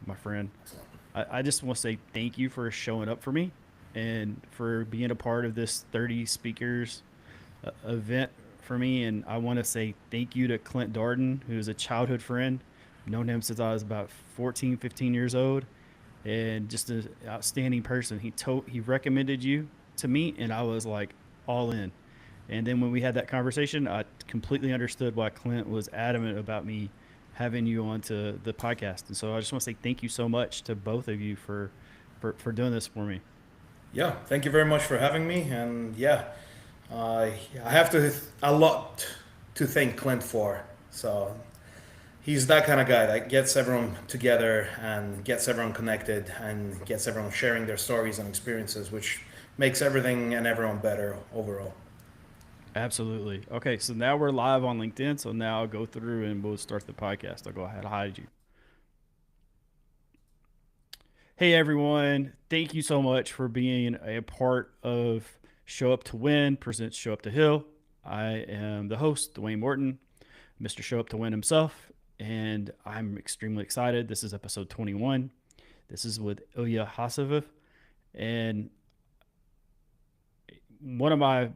my friend. I just want to say thank you for showing up for me and for being a part of this 30 speakers event for me. And I want to say thank you to Clint Darden, who is a childhood friend. I've known him since I was about 14, 15 years old, and just an outstanding person. He recommended you to me, and I was like all in. And then when we had that conversation, I completely understood why Clint was adamant about me having you onto the podcast. And so I just want to say thank you so much to both of you for doing this for me. Yeah, thank you very much for having me. And yeah, I have to a lot to thank Clint for. So he's that kind of guy that gets everyone together and gets everyone connected and gets everyone sharing their stories and experiences, which makes everything and everyone better overall. Absolutely. Okay, so now we're live on LinkedIn. So now I'll go through and we'll start the podcast. I'll go ahead and hide you. Hey everyone, thank you so much for being a part of Show Up to Win presents Show Up to Hill. I am the host, Dwayne Morton, Mr. Show Up to Win himself, and I'm extremely excited. This is episode 21. This is with Ilya Hasavov, and one of my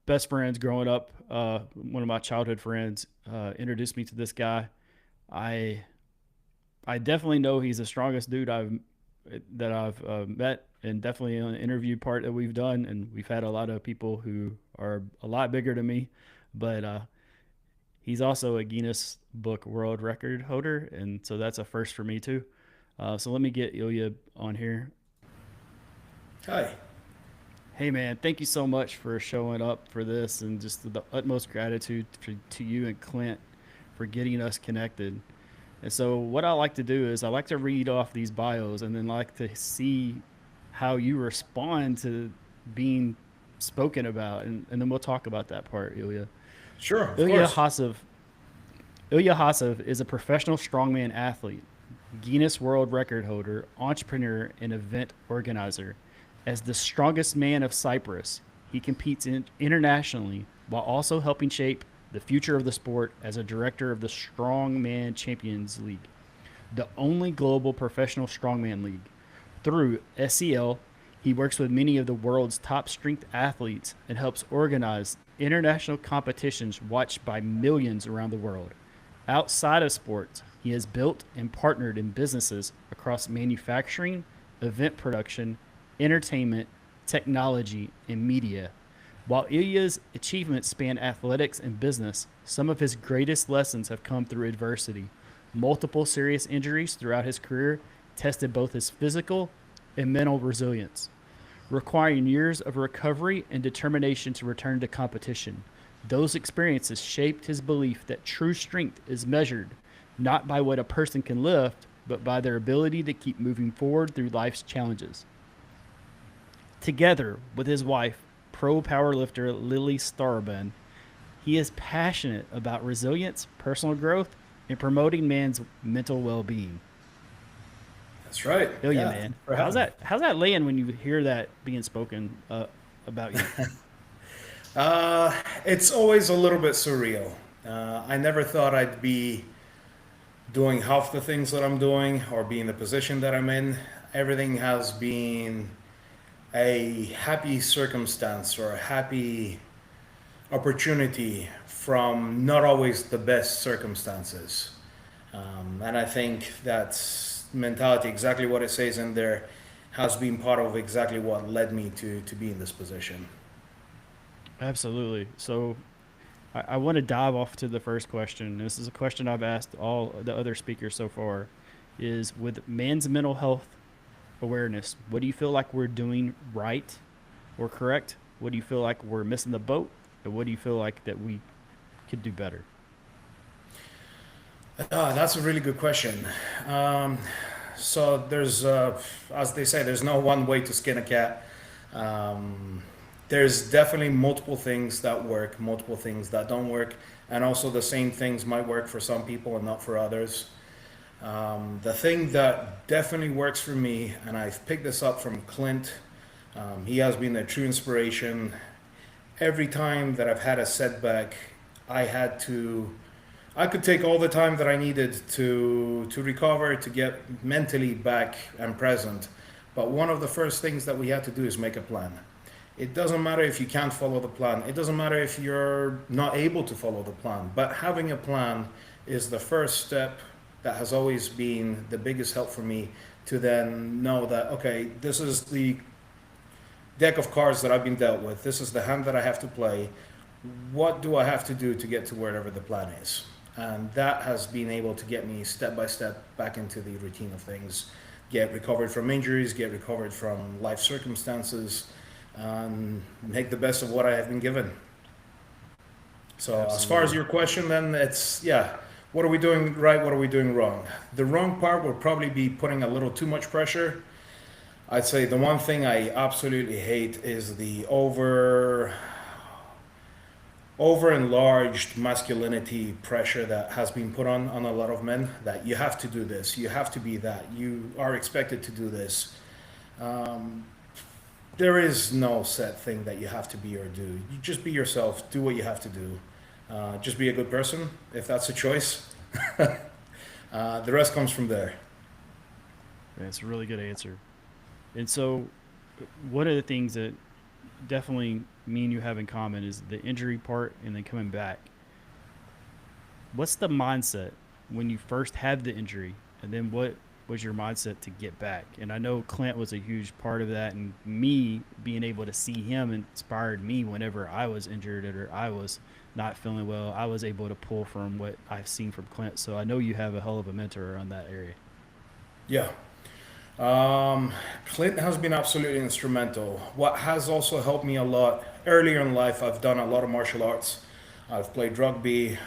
best friends growing up, one of my childhood friends, introduced me to this guy. I I definitely know he's the strongest dude I've met, and definitely on the interview part that we've done, and we've had a lot of people who are a lot bigger than me, but he's also a Guinness Book World Record holder, and so that's a first for me too. So let me get Ilya on here. Hi. Hey man, thank you so much for showing up for this, and just the utmost gratitude to you and Clint for getting us connected. And so, what I like to do is I like to read off these bios and then like to see how you respond to being spoken about, and then we'll talk about that part, Ilya. Sure, of Ilya course. Hasov. Ilya Hasov is a professional strongman athlete, Guinness World Record holder, entrepreneur, and event organizer. As the strongest man of Cyprus, he competes internationally while also helping shape the future of the sport as a director of the Strongman Champions League, the only global professional strongman league. Through SCL, he works with many of the world's top strength athletes and helps organize international competitions watched by millions around the world. Outside of sports, he has built and partnered in businesses across manufacturing, event production, entertainment, technology, and media. While Ilya's achievements span athletics and business, some of his greatest lessons have come through adversity. Multiple serious injuries throughout his career tested both his physical and mental resilience, requiring years of recovery and determination to return to competition. Those experiences shaped his belief that true strength is measured not by what a person can lift, but by their ability to keep moving forward through life's challenges. Together with his wife, pro powerlifter Lily Starben, he is passionate about resilience, personal growth, and promoting man's mental well-being. That's right. Ilya, Yeah, thank man, you for having me. how's that laying when you hear that being spoken about you? It's always a little bit surreal. I never thought I'd be doing half the things that I'm doing or be in the position that I'm in. Everything has been a happy circumstance or a happy opportunity from not always the best circumstances. And I think that mentality, exactly what it says in there, has been part of exactly what led me to be in this position. Absolutely. So I want to dive off to the first question. This is a question I've asked all the other speakers so far. Is with man's mental health awareness, what do you feel like we're doing right or correct? What do you feel like we're missing the boat? And what do you feel like that we could do better? That's a really good question. Um, so there's, as they say, there's no one way to skin a cat. Um, there's definitely multiple things that work, multiple things that don't work, and also the same things might work for some people and not for others. The thing that definitely works for me, and I've picked this up from Clint, he has been a true inspiration. Every time that I've had a setback, I had to I could take all the time that I needed to recover, to get mentally back and present. But one of the first things that we had to do is make a plan. It doesn't matter if you can't follow the plan. It doesn't matter if you're not able to follow the plan. But having a plan is the first step that has always been the biggest help for me to then know that, okay, this is the deck of cards that I've been dealt with. This is the hand that I have to play. What do I have to do to get to wherever the plan is? And that has been able to get me step by step back into the routine of things, get recovered from injuries, get recovered from life circumstances, and make the best of what I have been given. So, as far as Absolutely. your question, then it's, yeah, what are we doing right? What are we doing wrong? The wrong part would probably be putting a little too much pressure. I'd say the one thing I absolutely hate is the over enlarged masculinity pressure that has been put on a lot of men, that you have to do this, you have to be that, you are expected to do this. um, there is no set thing that you have to be or do. You just be yourself, do what you have to do. Just be a good person if that's a choice. The rest comes from there. Yeah, it's a really good answer. And so, one of the things that definitely me and you have in common is the injury part and then coming back. What's the mindset when you first had the injury, and then what was your mindset to get back? And I know Clint was a huge part of that, and me being able to see him inspired me whenever I was injured or I was not feeling well. I was able to pull from what I've seen from Clint. So I know you have a hell of a mentor on that area. Yeah. Um, Clint has been absolutely instrumental. What has also helped me a lot earlier in life, I've done a lot of martial arts. I've played rugby.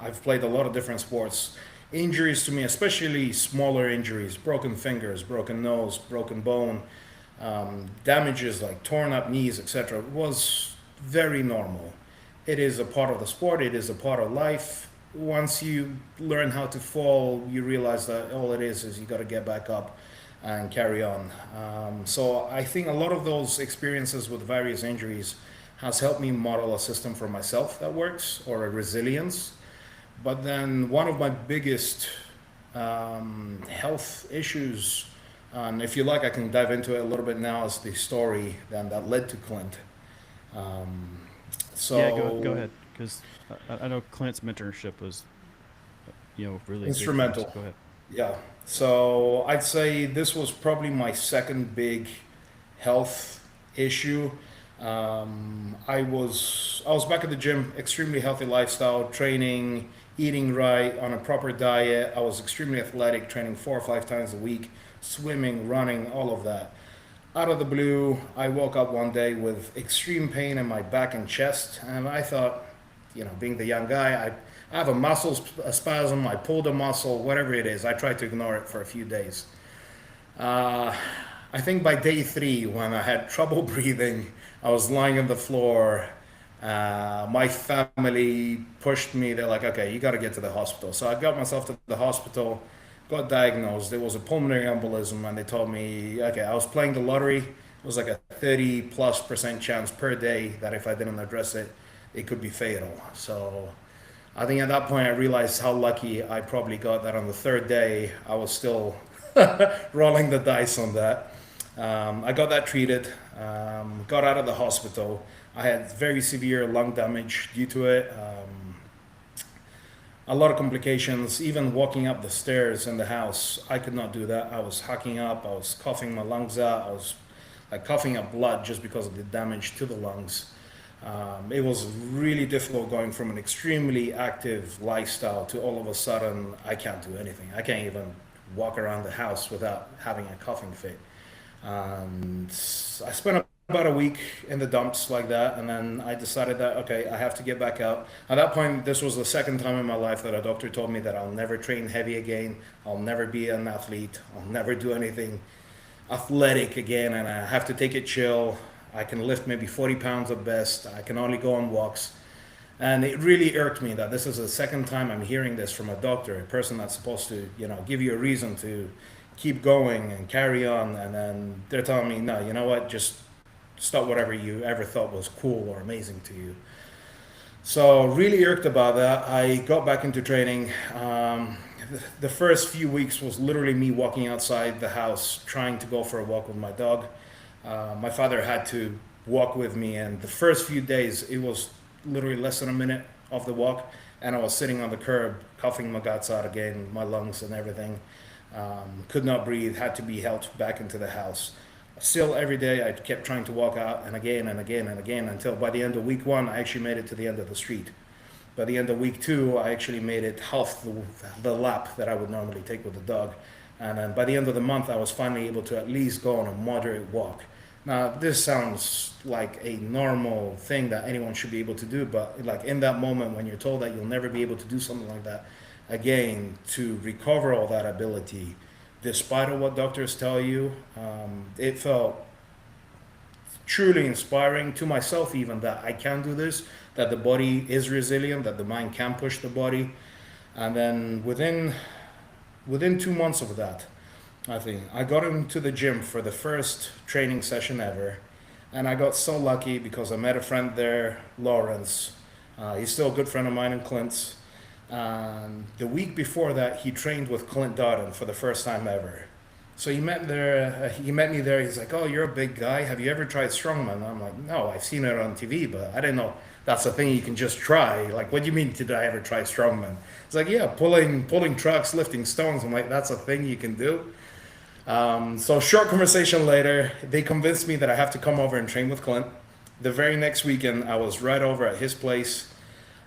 I've played a lot of different sports. Injuries to me, especially smaller injuries, broken fingers, broken nose, broken bone, damages like torn up knees, etc., was very normal. It is a part of the sport, it is a part of life. Once you learn how to fall, you realize that all it is you got to get back up and carry on. So I think a lot of those experiences with various injuries has helped me model a system for myself that works, or a resilience. But then one of my biggest health issues, and if you like, I can dive into it a little bit now, is the story then that led to Clint. Um, Yeah, go so ahead, because I know Clint's mentorship was really big for you. So instrumental, go ahead. yeah. So I'd say this was probably my second big health issue. I was back at the gym, extremely healthy lifestyle, training, eating right, on a proper diet. I was extremely athletic, training 4 or 5 times a week, swimming, running, all of that. Out of the blue, I woke up one day with extreme pain in my back and chest, and I thought, being the young guy, I have a a spasm. I pulled a muscle, whatever it is. I tried to ignore it for a few days. Uh, I think by day three, when I had trouble breathing, I was lying on the floor. My family pushed me. They're like, okay, you got to get to the hospital. So I got myself to the hospital, got diagnosed. There was a pulmonary embolism, and they told me, okay, I was playing the lottery. It was like a 30+% chance per day that if I didn't address it, it could be fatal. So I think at that point I realized how lucky I probably got that on the third day I was still rolling the dice on that. I got that treated, got out of the hospital. I had very severe lung damage due to it. A lot of complications, even walking up the stairs in the house, I could not do that. I was hacking up, I was coughing my lungs out, I was like coughing up blood just because of the damage to the lungs. It was really difficult going from an extremely active lifestyle to all of a sudden I can't do anything. I can't even walk around the house without having a coughing fit. And I spent about a week in the dumps like that, and then I decided that okay, I have to get back out. At that point, this was the second time in my life that a doctor told me that I'll never train heavy again, I'll never be an athlete, I'll never do anything athletic again, and I have to take it chill. I can lift maybe 40 pounds at best. I can only go on walks. And it really irked me that this is the second time I'm hearing this from a doctor, a person that's supposed to, give you a reason to keep going and carry on. And then they're telling me, no, you know what, just stop whatever you ever thought was cool or amazing to you. So really irked about that. I got back into training. The first few weeks was literally me walking outside the house, trying to go for a walk with my dog. My father had to walk with me, and the first few days it was literally less than a minute of the walk, and I was sitting on the curb, coughing my guts out again, my lungs and everything. Could not breathe, had to be helped back into the house. Still, every day I kept trying to walk out, and again and again and again, until by the end of week one, I actually made it to the end of the street. By the end of week two, I actually made it half the lap that I would normally take with the dog. And then by the end of the month, I was finally able to at least go on a moderate walk. Now, this sounds like a normal thing that anyone should be able to do, but like in that moment when you're told that you'll never be able to do something like that, again, to recover all that ability, despite of what doctors tell you, it felt truly inspiring to myself even that I can do this, that the body is resilient, that the mind can push the body. And then within 2 months of that, I think I got into the gym for the first training session ever, and I got so lucky because I met a friend there, Lawrence. He's still a good friend of mine and Clint's. And the week before that, he trained with Clint Dodden for the first time ever. So he met there. He met me there. He's like, "Oh, you're a big guy. Have you ever tried strongman?" I'm like, "No, I've seen it on TV, but I didn't know that's a thing you can just try." Like, what do you mean? Did I ever try strongman? It's like, yeah, pulling trucks, lifting stones. I'm like, that's a thing you can do. So short conversation later, they convinced me that I have to come over and train with Clint. The very next weekend, I was right over at his place.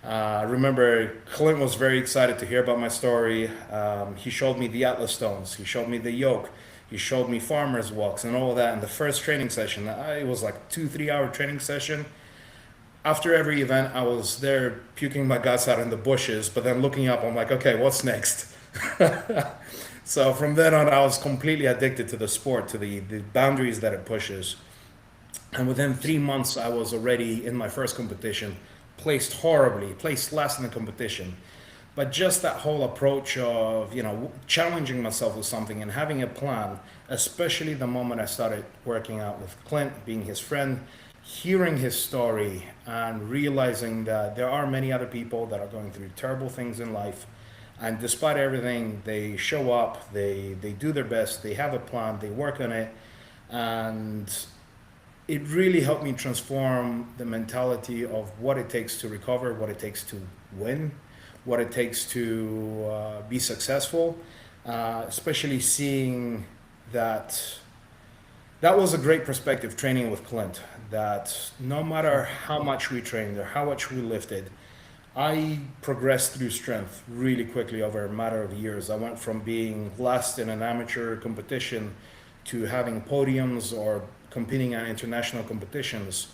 I remember Clint was very excited to hear about my story. He showed me the Atlas stones. He showed me the yoke. He showed me farmers walks and all of that. In the first training session, it was like 2 3 hour training session. After every event, I was there puking my guts out in the bushes, but then looking up, I'm like, okay, what's next? So from then on, I was completely addicted to the sport, to the boundaries that it pushes. And within 3 months, I was already in my first competition, placed horribly, placed last in the competition. But just that whole approach of, challenging myself with something and having a plan, especially the moment I started working out with Clint, being his friend, hearing his story and realizing that there are many other people that are going through terrible things in life. And despite everything, they show up, they do their best, they have a plan, they work on it. And it really helped me transform the mentality of what it takes to recover, what it takes to win, what it takes to be successful, especially seeing that that was a great perspective training with Clint. That no matter how much we trained or how much we lifted, I progressed through strength really quickly over a matter of years. I went from being last in an amateur competition to having podiums or competing at international competitions.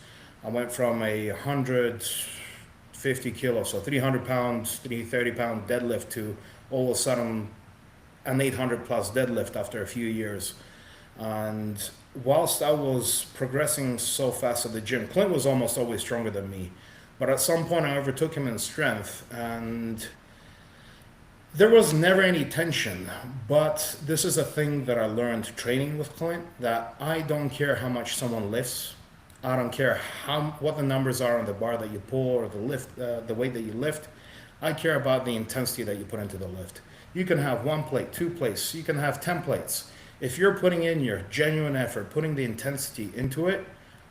I went from 150 kilos, so 300 pounds, 330-pound deadlift to all of a sudden an 800 plus deadlift after a few years. And whilst I was progressing so fast at the gym, Clint was almost always stronger than me. But at some point, I overtook him in strength, and there was never any tension. But this is a thing that I learned training with Clint, that I don't care how much someone lifts. I don't care what the numbers are on the bar that you pull or the weight that you lift. I care about the intensity that you put into the lift. You can have 1 plate, 2 plates, you can have 10 plates. If you're putting in your genuine effort, putting the intensity into it,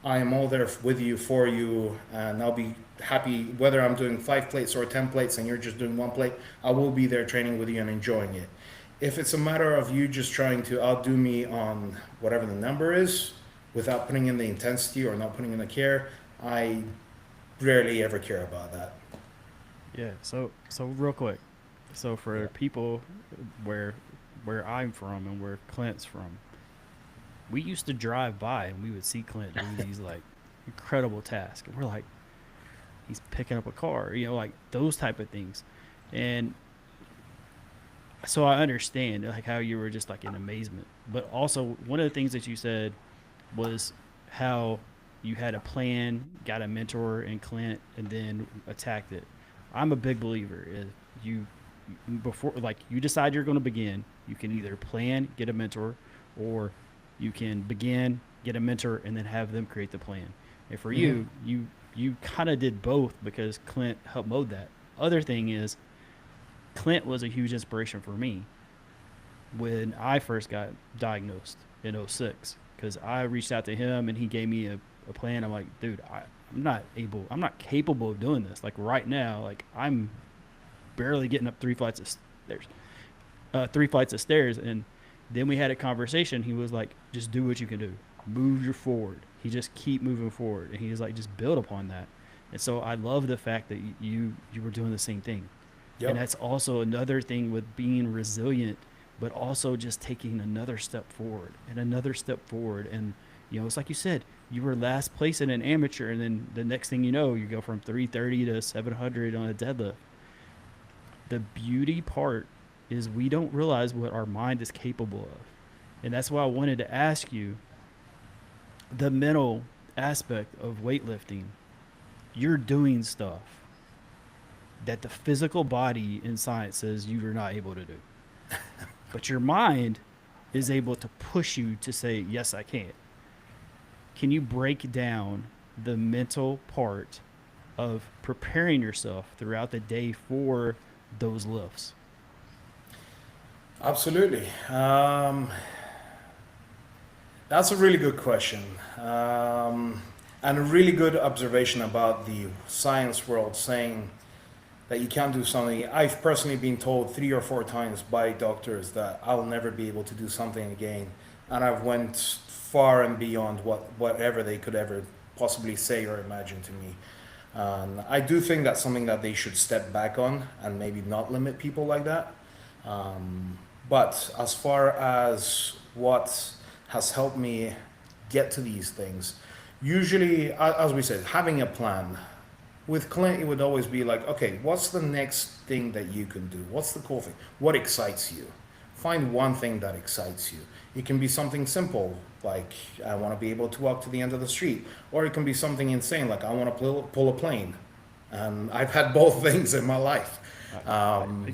I am all there with you, for you, and I'll be happy whether I'm doing 5 plates or 10 plates and you're just doing 1 plate. I will be there training with you and enjoying it. If it's a matter of you just trying to outdo me on whatever the number is without putting in the intensity or not putting in the care, I rarely ever care about that. Yeah. So real quick. So for Yeah. people where where I'm from and where Clint's from, we used to drive by and we would see Clint doing these like incredible tasks, and we're like, he's picking up a car, like those type of things. And so I understand like how you were just like in amazement, but also one of the things that you said was how you had a plan, got a mentor in Clint, and then attacked it. I'm a big believer. If you before like you decide you're going to begin, you can either plan, get a mentor, or you can begin, get a mentor, and then have them create the plan. And for Hmm. you you kind of did both because Clint helped mold that. Other thing is, Clint was a huge inspiration for me when I first got diagnosed in '06 because I reached out to him and he gave me a plan. I'm like, dude, I'm not capable of doing this. Like right now, like I'm barely getting up three flights of stairs. And then we had a conversation. He was like, just do what you can do, move your forward. He just keep moving forward, and he was like, just build upon that. And so I love the fact that you were doing the same thing. And Yep. that's also another thing with being resilient, but also just taking another step forward and another step forward. And, it's like you said, you were last place in an amateur, and then the next thing you know, you go from 330 to 700 on a deadlift. The beauty part is we don't realize what our mind is capable of. And that's why I wanted to ask you the mental aspect of weightlifting. You're doing stuff that the physical body in science says you are not able to do. But your mind is able to push you to say, yes, I can. Can you break down the mental part of preparing yourself throughout the day for those lifts? Absolutely. That's a really good question. And a really good observation about the science world saying that you can't do something. I've personally been told 3 or 4 times by doctors that I'll never be able to do something again. And I've went far and beyond whatever they could ever possibly say or imagine to me. I do think that's something that they should step back on and maybe not limit people like that. But as far as what has helped me get to these things, usually, as we said, having a plan. With Clint, it would always be like, okay, what's the next thing that you can do? What's the cool thing? What excites you? Find one thing that excites you. It can be something simple, like I want to be able to walk to the end of the street, or it can be something insane, like I want to pull a plane. And I've had both things in my life.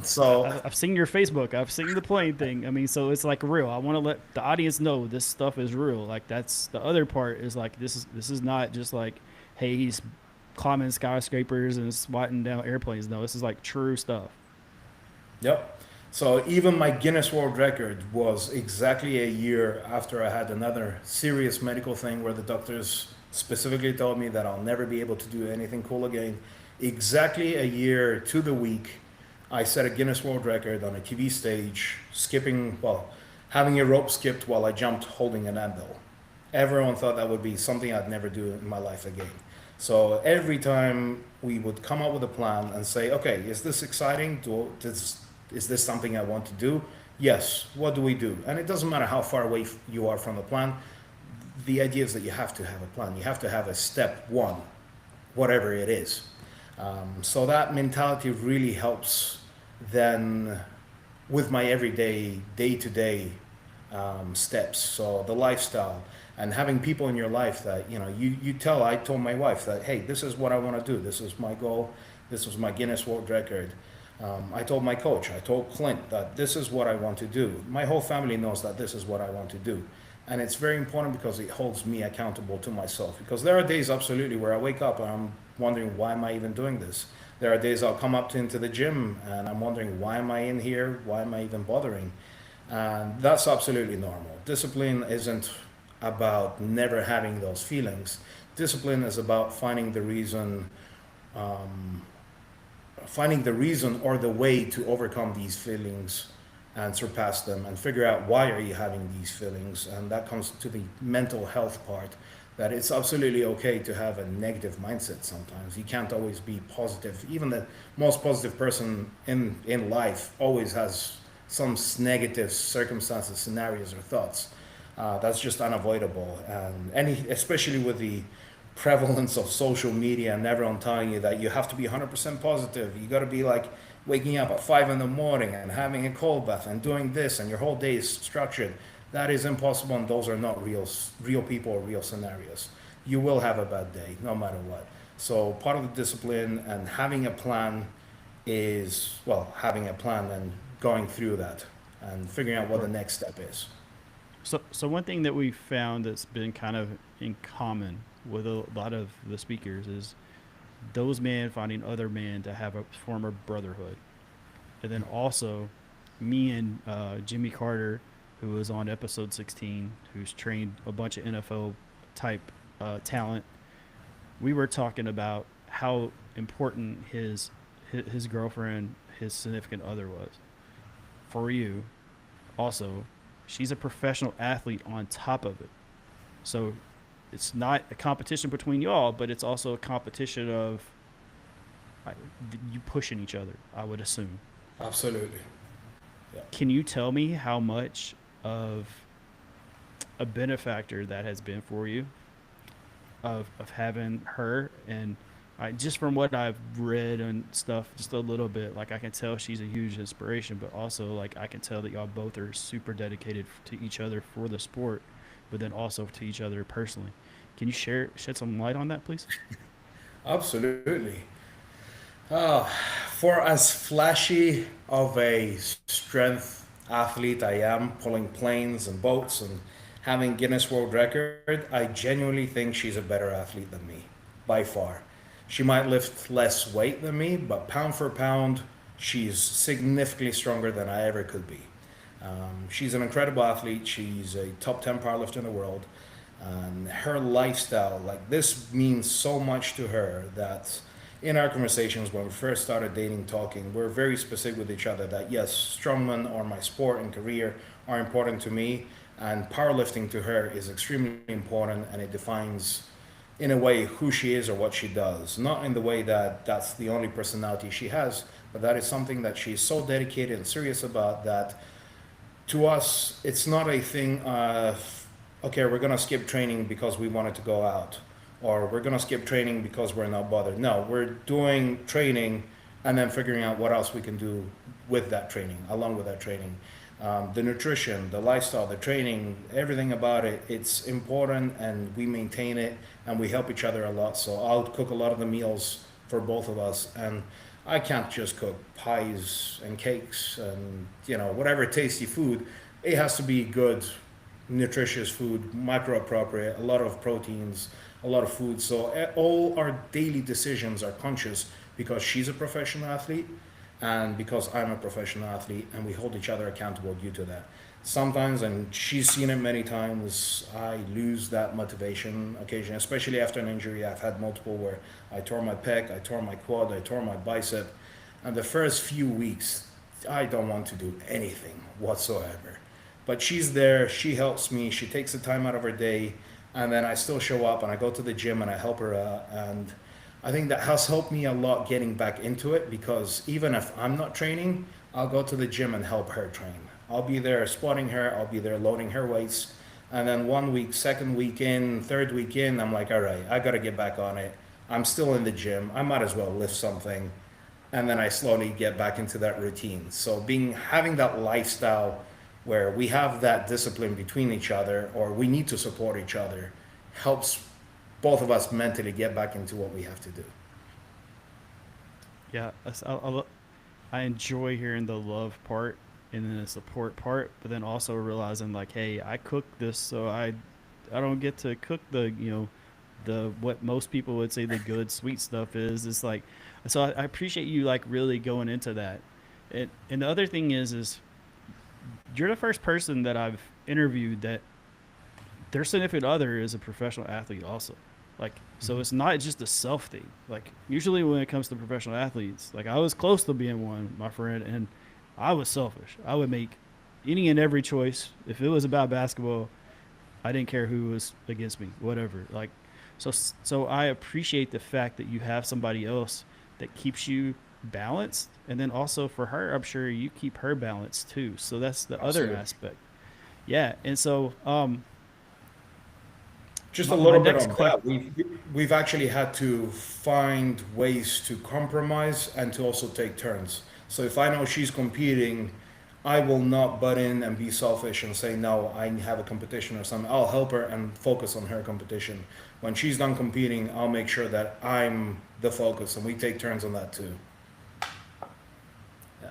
So I've seen your Facebook. I've seen the plane thing. I mean, so it's like real. I want to let the audience know this stuff is real. Like that's the other part is like this is not just like, hey, he's climbing skyscrapers and swatting down airplanes. No, this is like true stuff. Yep. So even my Guinness World Record was exactly a year after I had another serious medical thing where the doctors specifically told me that I'll never be able to do anything cool again. Exactly a year to the week, I set a Guinness World Record on a TV stage, having a rope skipped while I jumped holding an anvil. Everyone thought that would be something I'd never do in my life again. So every time we would come up with a plan and say, okay, is this exciting? Is this something I want to do? Yes. What do we do? And it doesn't matter how far away you are from the plan. The idea is that you have to have a plan. You have to have a step one, whatever it is. So that mentality really helps then with my everyday, day to day steps. So the lifestyle and having people in your life that, I told my wife that, hey, this is what I want to do. This is my goal. This was my Guinness World Record. I told my coach, I told Clint that this is what I want to do. My whole family knows that this is what I want to do. And it's very important because it holds me accountable to myself. Because there are days, absolutely, where I wake up and I'm wondering, why am I even doing this? There are days I'll come up into the gym and I'm wondering, why am I in here? Why am I even bothering? And that's absolutely normal. Discipline isn't about never having those feelings. Discipline is about um, finding the reason or the way to overcome these feelings and surpass them and figure out why are you having these feelings. And that comes to the mental health part, that it's absolutely okay to have a negative mindset sometimes. You can't always be positive. Even the most positive person in life always has some negative circumstances, scenarios, or thoughts. That's just unavoidable. And especially with the prevalence of social media and everyone telling you that you have to be 100% positive. You got to be like waking up at 5 in the morning and having a cold bath and doing this, and your whole day is structured. That is impossible, and those are not real people or real scenarios. You will have a bad day, no matter what. So part of the discipline and having a plan is, having a plan and going through that and figuring out what the next step is. So one thing that we found that's been kind of in common with a lot of the speakers is those men finding other men to have a form of brotherhood. And then also me and Jimmy Carter, who was on episode 16, who's trained a bunch of NFL type talent. We were talking about how important his girlfriend, his significant other was for you. Also, she's a professional athlete on top of it. So it's not a competition between y'all, but it's also a competition of like, you pushing each other, I would assume. Absolutely. Yeah. Can you tell me how much of a benefactor that has been for you of having her? And just from what I've read and stuff, just a little bit, like I can tell she's a huge inspiration, but also like I can tell that y'all both are super dedicated to each other for the sport, but then also to each other personally. Can you shed some light on that, please? Absolutely. Uh, for as flashy of a strength athlete I am, pulling planes and boats and having Guinness World Record, I genuinely think she's a better athlete than me, by far. She might lift less weight than me, but pound for pound, she's significantly stronger than I ever could be. She's an incredible athlete. She's a top 10 powerlifter in the world. And her lifestyle, like this means so much to her that in our conversations when we first started dating, talking, we're very specific with each other that yes, strongman or my sport and career are important to me, and powerlifting to her is extremely important, and it defines, in a way, who she is or what she does. Not in the way that that's the only personality she has, but that is something that she's so dedicated and serious about that to us, it's not a thing of, okay, we're going to skip training because we wanted to go out, or we're going to skip training because we're not bothered. No, we're doing training and then figuring out what else we can do with that training, along with that training. The nutrition, the lifestyle, the training, everything about it, it's important and we maintain it and we help each other a lot. So I'll cook a lot of the meals for both of us, and I can't just cook pies and cakes and whatever tasty food. It has to be good, nutritious food, micro appropriate, a lot of proteins, a lot of food. So all our daily decisions are conscious because she's a professional athlete and because I'm a professional athlete, and we hold each other accountable due to that. Sometimes, and she's seen it many times, I lose that motivation occasionally, especially after an injury. I've had multiple where I tore my pec, I tore my quad, I tore my bicep, and the first few weeks, I don't want to do anything whatsoever. But she's there, she helps me, she takes the time out of her day, and then I still show up and I go to the gym and I help her out. And I think that has helped me a lot getting back into it, because even if I'm not training, I'll go to the gym and help her train. I'll be there spotting her, I'll be there loading her weights. And then one week, second week in, third week in, I'm like, all right, I got to get back on it. I'm still in the gym. I might as well lift something. And then I slowly get back into that routine. So having that lifestyle where we have that discipline between each other, or we need to support each other, helps both of us mentally get back into what we have to do. Yeah, I enjoy hearing the love part and then the support part, but then also realizing like, hey, I cook this, so I don't get to cook the the what most people would say the good sweet stuff is. It's like, so I appreciate you like really going into that. And the other thing is you're the first person that I've interviewed that their significant other is a professional athlete also. Like, so it's not just a self thing. Like, usually when it comes to professional athletes, like I was close to being one, my friend, and I was selfish. I would make any and every choice. If it was about basketball, I didn't care who was against me, whatever. Like, so I appreciate the fact that you have somebody else that keeps you balanced, and then also for her, I'm sure you keep her balanced too. So that's the other Absolutely. aspect. Yeah, and so Just a my little bit next on question. that. We've actually had to find ways to compromise and to also take turns. So if I know she's competing, I will not butt in and be selfish and say no, I have a competition or something. I'll help her and focus on her competition. When she's done competing, I'll make sure that I'm the focus, and we take turns on that too. Yeah.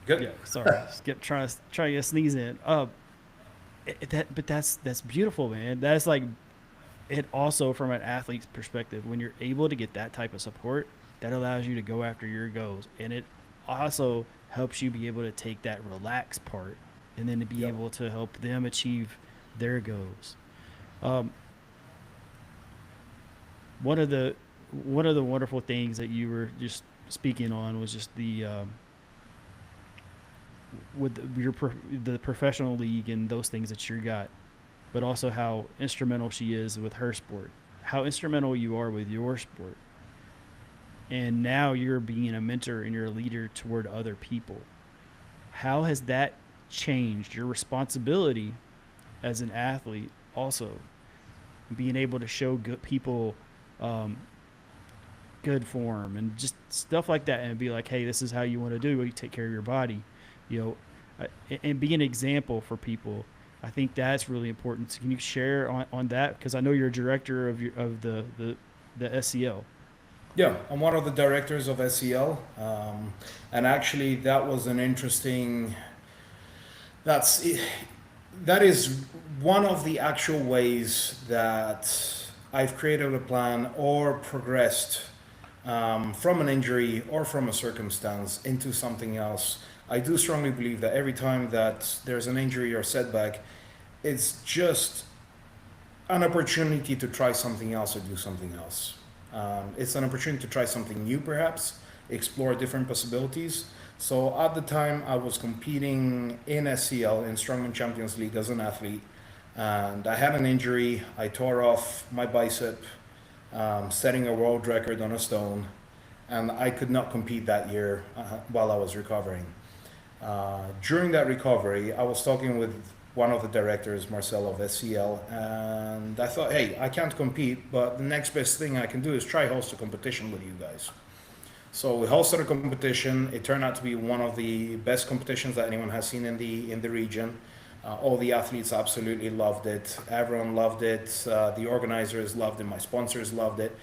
Yeah, Good. sorry, skip trying to sneeze in. But that's beautiful, man. That's like it also, from an athlete's perspective, when you're able to get that type of support, that allows you to go after your goals, and it also helps you be able to take that relaxed part and then to be Yep. able to help them achieve their goals. Um, one of the one of the wonderful things that you were just speaking on was just the with the professional league and those things that you got, but also how instrumental she is with her sport, how instrumental you are with your sport, and now you're being a mentor and you're a leader toward other people. How has that changed your responsibility as an athlete? Also, being able to show good people um, good form and just stuff like that, and be like, hey, this is how you want to do it. You take care of your body, you know, and be an example for people. I think that's really important. So can you share on that? Because I know you're a director of the SCL. Yeah, I'm one of the directors of SEL, and actually that was an interesting. That's that is one of the actual ways that I've created a plan or progressed from an injury or from a circumstance into something else. I do strongly believe that every time that there's an injury or setback, it's just an opportunity to try something else or do something else. It's an opportunity to try something new, perhaps, explore different possibilities. So at the time, I was competing in SCL, in Strongman Champions League, as an athlete, and I had an injury. I tore off my bicep, setting a world record on a stone, and I could not compete that year while I was recovering. During that recovery, I was talking with one of the directors, Marcel of SCL, and I thought, hey, I can't compete, but the next best thing I can do is try host a competition with you guys. So we hosted a competition. It turned out to be one of the best competitions that anyone has seen in the region. All the athletes absolutely loved it. Everyone loved it. The organizers loved it. My sponsors loved it.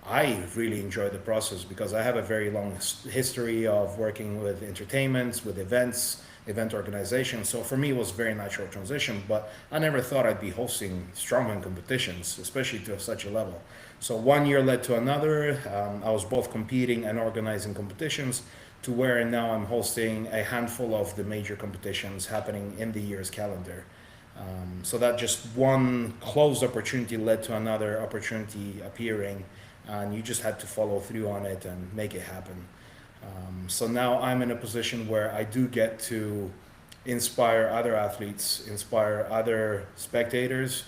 I really enjoyed the process because I have a very long history of working with entertainments, with events, event organization. So for me, it was a very natural transition. But I never thought I'd be hosting strongman competitions, especially to such a level. So one year led to another. I was both competing and organizing competitions to where now I'm hosting a handful of the major competitions happening in the year's calendar. So that just one closed opportunity led to another opportunity appearing, and you just had to follow through on it and make it happen. So now I'm in a position where I do get to inspire other athletes, inspire other spectators.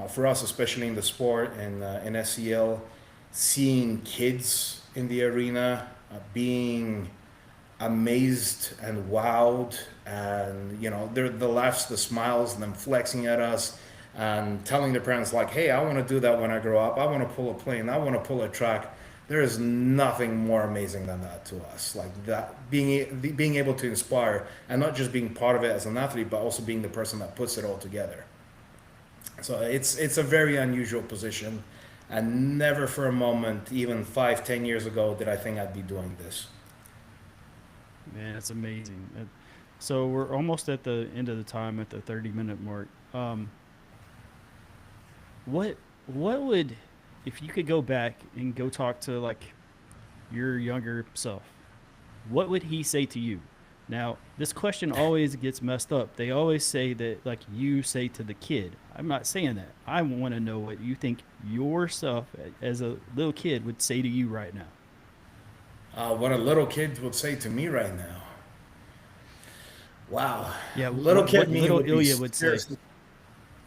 For us, especially in the sport and in SEL, seeing kids in the arena being amazed and wowed, and the laughs, the smiles, and them flexing at us and telling their parents like, hey, I want to do that when I grow up. I want to pull a plane, I want to pull a track. There is nothing more amazing than that to us, like that, being able to inspire and not just being part of it as an athlete, but also being the person that puts it all together. So it's a very unusual position, and never for a moment, even 5, 10 years ago, did I think I'd be doing this. Man, that's amazing. So we're almost at the end of the time at the 30-minute mark. What would, if you could go back and go talk to like your younger self, what would he say to you? Now, this question always gets messed up. They always say that like you say to the kid. I'm not saying that. I want to know what you think yourself as a little kid would say to you right now. What a little kid would say to me right now. Wow, Yeah, little kid what me little would be Ilya would say. seriously.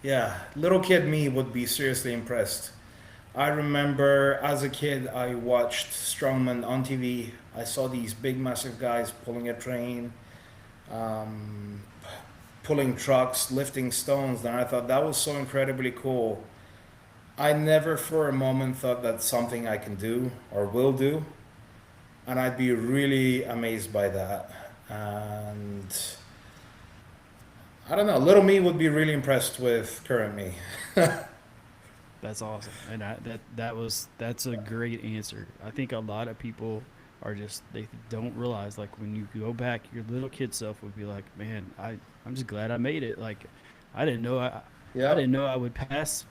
Yeah, little kid me would be seriously impressed. I remember as a kid, I watched strongman on TV. I saw these big, massive guys pulling a train, um, pulling trucks, lifting stones, and I thought that was so incredibly cool. I never for a moment thought that's something I can do or will do, and I'd be really amazed by that. And I don't know, little me would be really impressed with current me. That's awesome, and that's a great answer. I think a lot of people are just they don't realize like when you go back, your little kid self would be like, man, I'm just glad I made it. Like, I didn't know I Yeah. didn't know I would pass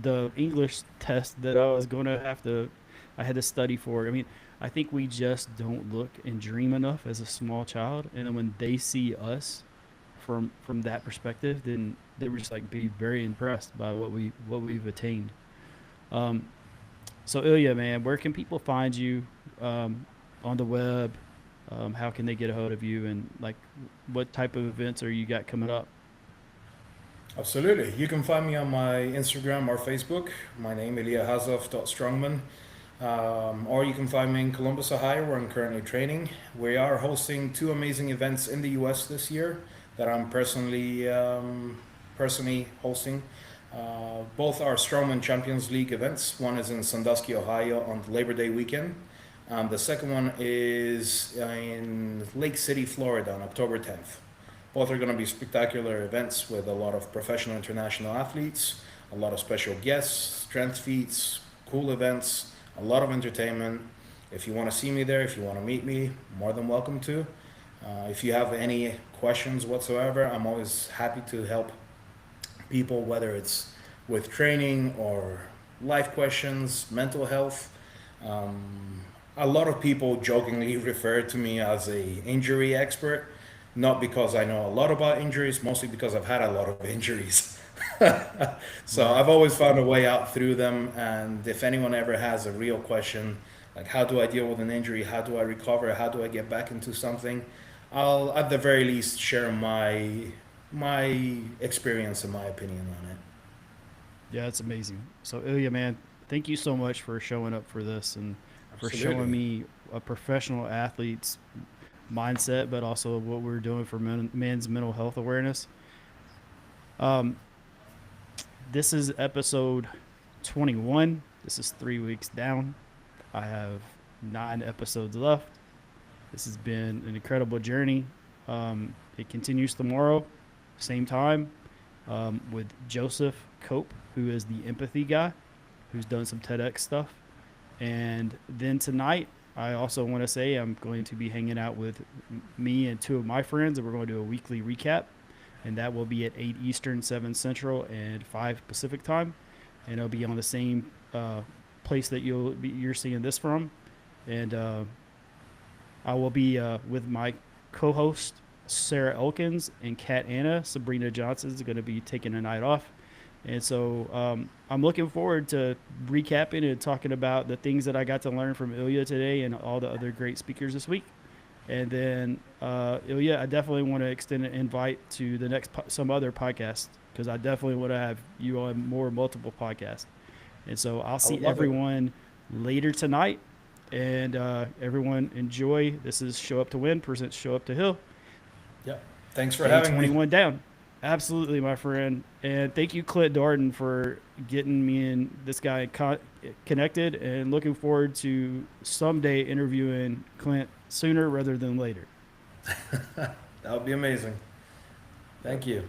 the English test that I had to study for. I mean, I think we just don't look and dream enough as a small child, and then when they see us from that perspective, then they were just like be very impressed by what we've attained. Um, so Ilya, man, where can people find you on the web? How can they get a hold of you, and like what type of events are you got coming up? Absolutely. You can find me on my Instagram or Facebook. My name eliahazov.strongman. Or you can find me in Columbus, Ohio, where I'm currently training. We are hosting two amazing events in the U.S. this year that I'm personally hosting. Both are Strongman Champions League events. One is in Sandusky, Ohio, on Labor Day weekend. The second one is in Lake City, Florida, on October 10th. Both are going to be spectacular events with a lot of professional international athletes, a lot of special guests, strength feats, cool events, a lot of entertainment. If you want to see me there, if you want to meet me, more than welcome to. If you have any questions whatsoever, I'm always happy to help people, whether it's with training or life questions, mental health. A lot of people jokingly refer to me as a injury expert, not because I know a lot about injuries, mostly because I've had a lot of injuries. So Right. I've always found a way out through them. And if anyone ever has a real question, like how do I deal with an injury, how do I recover, how do I get back into something, I'll at the very least share my experience and my opinion on it. Yeah, it's amazing. So Ilya, man, thank you so much for showing up for this and for showing Absolutely. me a professional athlete's mindset, but also what we're doing for men's mental health awareness. Um, this is episode 21. This is 3 weeks down. I have 9 episodes left. This has been an incredible journey. It continues tomorrow, same time, with Joseph Cope, who is the empathy guy, who's done some TEDx stuff. And then tonight, I also want to say I'm going to be hanging out with me and two of my friends, and we're going to do a weekly recap. And that will be at 8 Eastern, 7 Central, and 5 Pacific time. And it'll be on the same place that you're seeing this from. And I will be with my co-host Sarah Elkins and Kat Anna. Sabrina Johnson is going to be taking a night off, and so I'm looking forward to recapping and talking about the things that I got to learn from Ilya today and all the other great speakers this week. And then Ilya, I definitely want to extend an invite to the next some other podcast because I definitely want to have you on more multiple podcasts. And so I'll I would see love it. everyone later tonight. And everyone enjoy. This is Show Up to Win presents Show Up to Hill. Yeah. Thanks for Day having me. 21 down. Absolutely, my friend. And thank you, Clint Darden, for getting me and this guy connected. And looking forward to someday interviewing Clint sooner rather than later. That would be amazing. Thank you.